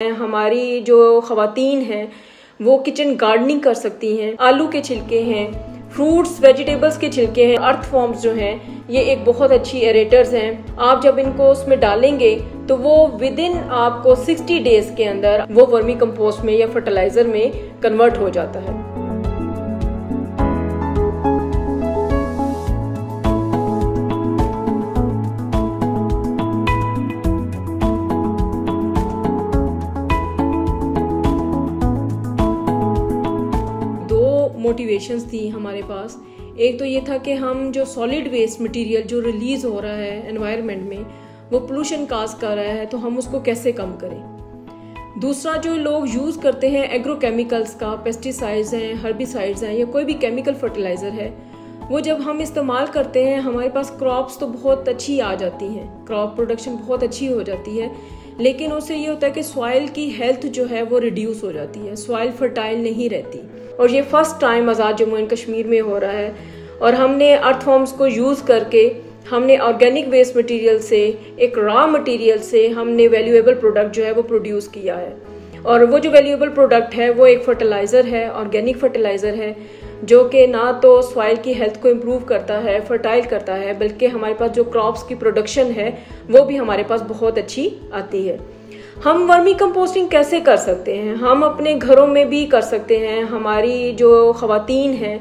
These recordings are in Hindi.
हमारी जो ख़वातीन हैं वो किचन गार्डनिंग कर सकती हैं। आलू के छिलके हैं, फ्रूट्स वेजिटेबल्स के छिलके हैं, अर्थ फॉर्म्स जो हैं ये एक बहुत अच्छी एरेटर्स हैं। आप जब इनको उसमें डालेंगे तो वो विद इन आपको 60 डेज के अंदर वो वर्मी कंपोस्ट में या फर्टिलाइजर में कन्वर्ट हो जाता है। मोटिवेशंस थी हमारे पास। एक तो ये था कि हम जो सॉलिड वेस्ट मटेरियल जो रिलीज हो रहा है एनवायरनमेंट में वो पोल्यूशन काज कर रहा है, तो हम उसको कैसे कम करें। दूसरा, जो लोग यूज़ करते हैं एग्रोकेमिकल्स का, पेस्टिसाइड्स हैं, हर्बिसाइड्स हैं या कोई भी केमिकल फर्टिलाइज़र है, वो जब हम इस्तेमाल करते हैं हमारे पास क्रॉप्स तो बहुत अच्छी आ जाती हैं, क्रॉप प्रोडक्शन बहुत अच्छी हो जाती है, लेकिन उससे ये होता है कि सॉइल की हेल्थ जो है वो रिड्यूस हो जाती है, सॉइल फर्टाइल नहीं रहती। और ये first time Azad Jammu and Kashmir में हो रहा है और हमने अर्थ फॉर्म्स को यूज़ करके हमने ऑर्गेनिक वेस्ट मटेरियल से, एक रॉ मटेरियल से हमने वैल्यूएबल प्रोडक्ट जो है वो प्रोड्यूस किया है। और वो जो वैल्यूएबल प्रोडक्ट है वो एक फर्टिलाइज़र है, ऑर्गेनिक फर्टिलाइज़र है, जो कि ना तो सॉइल की हेल्थ को इम्प्रूव करता है, फर्टाइल करता है, बल्कि हमारे पास जो क्रॉप्स की प्रोडक्शन है वो भी हमारे पास बहुत अच्छी आती है। हम वर्मी कंपोस्टिंग कैसे कर सकते हैं? हम अपने घरों में भी कर सकते हैं। हमारी जो ख़वातीन हैं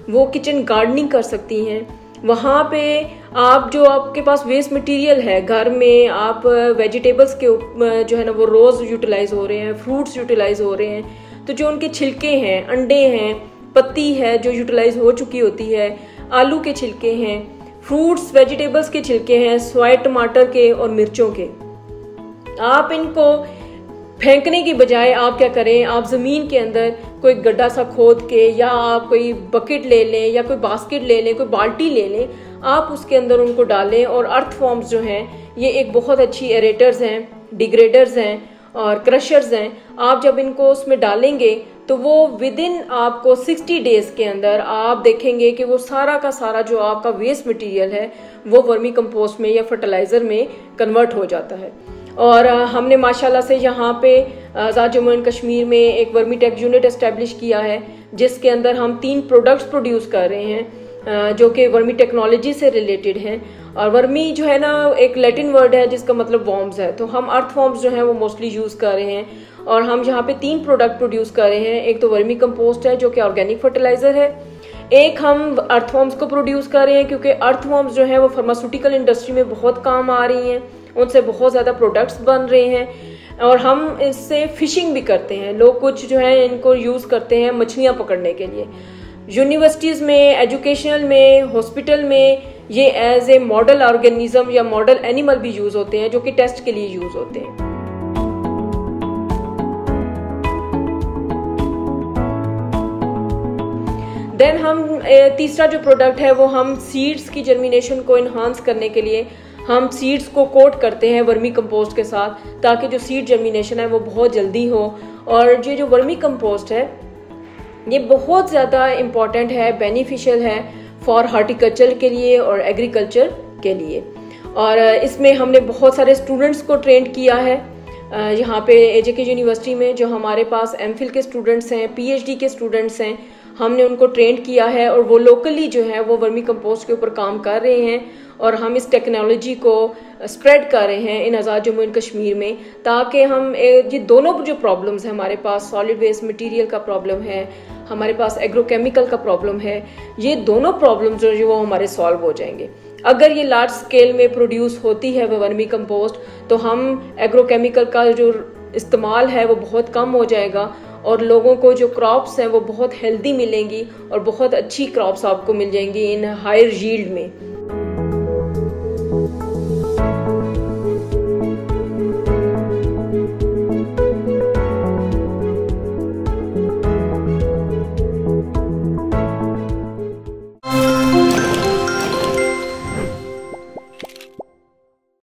वो किचन गार्डनिंग कर सकती हैं। वहाँ पे आप जो आपके पास वेस्ट मटेरियल है घर में, आप वेजिटेबल्स के जो है ना वो रोज़ यूटिलाइज हो रहे हैं, फ्रूट्स यूटिलाइज हो रहे हैं, तो जो उनके छिलके हैं, अंडे हैं, पत्ती है जो यूटिलाइज हो चुकी होती है, आलू के छिलके हैं, फ्रूट्स वेजिटेबल्स के छिलके हैं, स्वाय टमाटर के और मिर्चों के, आप इनको फेंकने की बजाय आप क्या करें, आप ज़मीन के अंदर कोई गड्ढा सा खोद के या आप कोई बकेट ले लें या कोई बास्केट ले लें, कोई बाल्टी ले लें, आप उसके अंदर उनको डालें। और अर्थ फॉर्म्स जो हैं ये एक बहुत अच्छी एरेटर्स हैं, डिग्रेडर्स हैं और क्रशर्स हैं। आप जब इनको उसमें डालेंगे तो वो विद इन आपको 60 डेज के अंदर आप देखेंगे कि वो सारा का सारा जो आपका वेस्ट मटेरियल है वो वर्मी कंपोस्ट में या फर्टिलाइज़र में कन्वर्ट हो जाता है। और हमने माशाल्लाह से यहाँ पे आज़ाद जम्मू एंड कश्मीर में एक वर्मी टेक यूनिट एस्टेब्लिश किया है, जिसके अंदर हम 3 प्रोडक्ट्स प्रोड्यूस कर रहे हैं जो कि वर्मी टेक्नोलॉजी से रिलेटेड हैं। और वर्मी जो है ना एक लैटिन वर्ड है जिसका मतलब वॉर्म्स है, तो हम अर्थ फॉर्म्स जो हैं वो मोस्टली यूज़ कर रहे हैं। और हम यहाँ पे 3 प्रोडक्ट प्रोड्यूस कर रहे हैं। एक तो वर्मी कंपोस्ट है जो कि ऑर्गेनिक फर्टिलाइज़र है, एक हम अर्थ फॉर्म्स को प्रोड्यूस कर रहे हैं क्योंकि अर्थ फॉर्म्स जो है वो फार्मास्यूटिकल इंडस्ट्री में बहुत काम आ रही हैं, उनसे बहुत ज़्यादा प्रोडक्ट्स बन रहे हैं। और हम इससे फिशिंग भी करते हैं, लोग कुछ जो है इनको यूज़ करते हैं मछलियाँ पकड़ने के लिए। यूनिवर्सिटीज़ में, एजुकेशनल में, हॉस्पिटल में ये एज ए मॉडल ऑर्गेनिज्म या मॉडल एनिमल भी यूज़ होते हैं, जो कि टेस्ट के लिए यूज़ होते हैं। देन हम तीसरा जो प्रोडक्ट है वो हम सीड्स की जर्मिनेशन को इन्हांस करने के लिए हम सीड्स को कोट करते हैं वर्मी कंपोस्ट के साथ, ताकि जो सीड जर्मिनेशन है वो बहुत जल्दी हो। और ये जो वर्मी कंपोस्ट है ये बहुत ज़्यादा इम्पॉर्टेंट है, बेनिफिशियल है फॉर हार्टिकल्चर के लिए और एग्रीकल्चर के लिए। और इसमें हमने बहुत सारे स्टूडेंट्स को ट्रेंड किया है यहाँ पे AJK यूनिवर्सिटी में। जो हमारे पास MPhil के स्टूडेंट्स हैं, PhD के स्टूडेंट्स हैं, हमने उनको ट्रेंड किया है और वो लोकली जो है वो वर्मी कंपोस्ट के ऊपर काम कर रहे हैं। और हम इस टेक्नोलॉजी को स्प्रेड कर रहे हैं इन आज़ाद जम्मू एंड कश्मीर में, ताकि हम ये दोनों जो प्रॉब्लम्स हैं, हमारे पास सॉलिड वेस्ट मटेरियल का प्रॉब्लम है, हमारे पास एग्रोकेमिकल का प्रॉब्लम है, ये दोनों प्रॉब्लम्स जो वो हमारे सॉल्व हो जाएंगे। अगर ये लार्ज स्केल में प्रोड्यूस होती है वर्मी कंपोस्ट तो हम एग्रोकेमिकल का जो इस्तेमाल है वो बहुत कम हो जाएगा और लोगों को जो क्रॉप्स हैं वो बहुत हेल्दी मिलेंगी और बहुत अच्छी क्रॉप्स आपको मिल जाएंगी इन हायर यील्ड में।